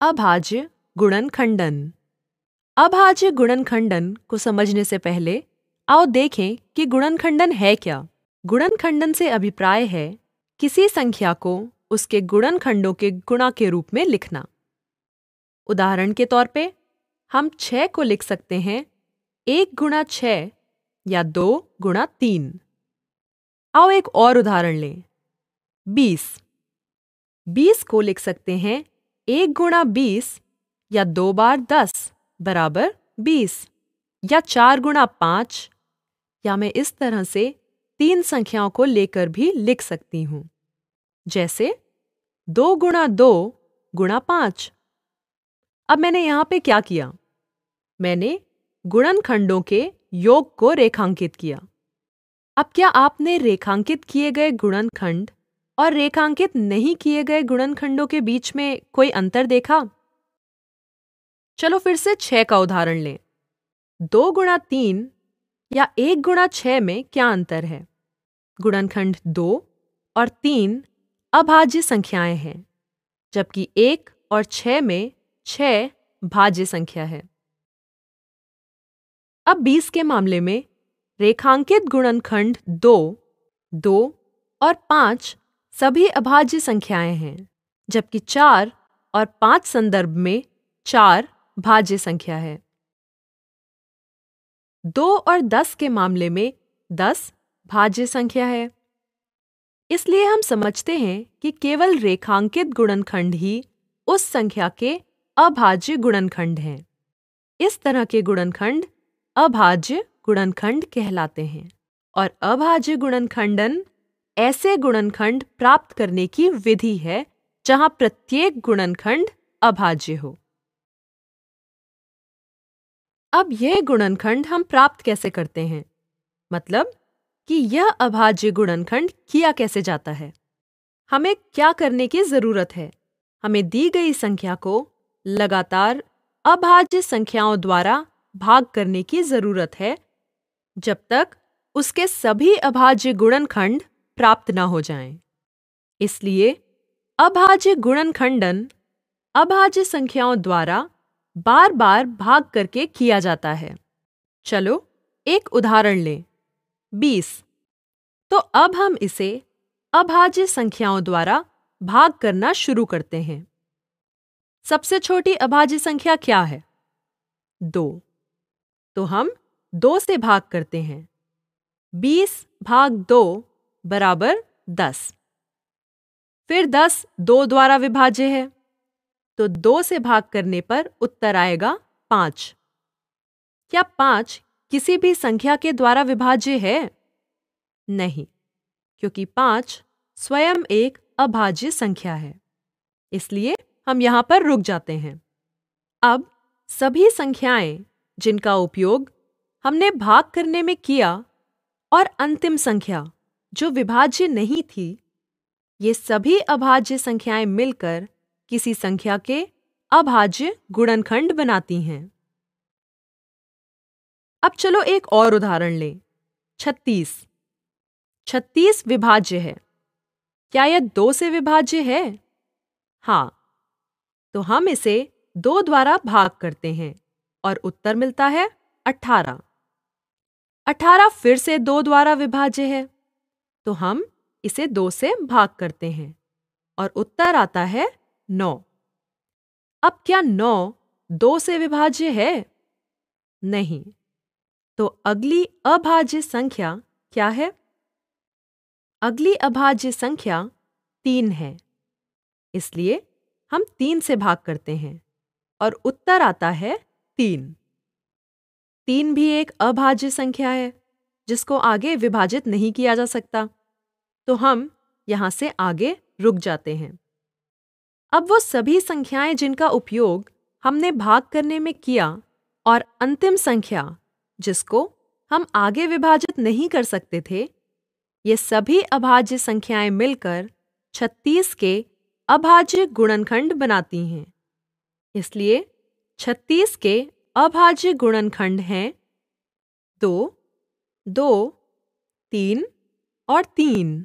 अभाज्य गुणनखंडन। अभाज्य गुणनखंडन को समझने से पहले आओ देखें कि गुणनखंडन है क्या। गुणनखंडन से अभिप्राय है किसी संख्या को उसके गुणनखंडों के गुणा के रूप में लिखना। उदाहरण के तौर पे हम 6 को लिख सकते हैं 1 गुणा 6 या 2 गुणा 3। आओ एक और उदाहरण लें। 20 को लिख सकते हैं 1 गुणा 20 या 2 बार 10 बराबर 20 या 4 गुणा 5, या मैं इस तरह से 3 संख्याओं को लेकर भी लिख सकती हूँ, जैसे 2 गुणा 2 गुणा 5। अब मैंने यहाँ पे क्या किया? मैंने गुणनखंडों के योग को रेखांकित किया। अब क्या आपने रेखांकित किए गए गुणनखंड और रेखांकित नहीं किए गए गुणनखंडों के बीच में कोई अंतर देखा? चलो फिर से 6 का उदाहरण लें। 2 गुणा 3 या 1 गुणा 6 में क्या अंतर है? गुणनखंड 2 और 3 अभाज्य संख्याएं हैं, जबकि 1 और 6 में 6 भाज्य संख्या है। अब 20 के मामले में रेखांकित गुणनखंड 2 और 5 सभी अभाज्य संख्याएं हैं, जबकि 4 और 5 संदर्भ में 4 भाज्य संख्या है। 2 और 10 के मामले में 10 भाज्य संख्या है। इसलिए हम समझते हैं कि केवल रेखांकित गुणनखंड ही उस संख्या के अभाज्य गुणनखंड हैं। इस तरह के गुणनखंड अभाज्य गुणनखंड कहलाते हैं, और अभाज्य गुणनखंडन ऐसे गुणनखंड प्राप्त करने की विधि है जहां प्रत्येक गुणनखंड अभाज्य हो। अब यह गुणनखंड हम प्राप्त कैसे करते हैं? मतलब कि यह अभाज्य गुणनखंड किया कैसे जाता है? हमें क्या करने की जरूरत है? हमें दी गई संख्या को लगातार अभाज्य संख्याओं द्वारा भाग करने की जरूरत है जब तक उसके सभी अभाज्य गुणनखंड प्राप्त न हो जाएं। इसलिए अभाज्य गुणनखंडन अभाज्य संख्याओं द्वारा बार बार भाग करके किया जाता है। चलो एक उदाहरण लें। 20। तो अब हम इसे अभाज्य संख्याओं द्वारा भाग करना शुरू करते हैं। सबसे छोटी अभाज्य संख्या क्या है? 2। तो हम 2 से भाग करते हैं। 20 भाग 2 बराबर 10। फिर 10 2 द्वारा विभाज्य है, तो 2 से भाग करने पर उत्तर आएगा 5। क्या 5 किसी भी संख्या के द्वारा विभाज्य है? नहीं, क्योंकि 5 स्वयं एक अभाज्य संख्या है। इसलिए हम यहाँ पर रुक जाते हैं। अब सभी संख्याएं जिनका उपयोग हमने भाग करने में किया और अंतिम संख्या जो विभाज्य नहीं थी, ये सभी अभाज्य संख्याएं मिलकर किसी संख्या के अभाज्य गुणनखंड बनाती हैं। अब चलो एक और उदाहरण लें। 36। 36 विभाज्य है। क्या यह 2 से विभाज्य है? हाँ, तो हम इसे 2 द्वारा भाग करते हैं और उत्तर मिलता है 18। 18 फिर से 2 द्वारा विभाज्य है, तो हम इसे 2 से भाग करते हैं और उत्तर आता है 9। अब क्या 9 2 से विभाज्य है? नहीं, तो अगली अभाज्य संख्या क्या है? अगली अभाज्य संख्या 3 है। इसलिए हम 3 से भाग करते हैं और उत्तर आता है 3। 3 भी एक अभाज्य संख्या है जिसको आगे विभाजित नहीं किया जा सकता, तो हम यहाँ से आगे रुक जाते हैं। अब वो सभी संख्याएं जिनका उपयोग हमने भाग करने में किया और अंतिम संख्या जिसको हम आगे विभाजित नहीं कर सकते थे, ये सभी अभाज्य संख्याएं मिलकर 36 के अभाज्य गुणनखंड बनाती हैं। इसलिए 36 के अभाज्य गुणनखंड हैं 2, 2, 3 और 3।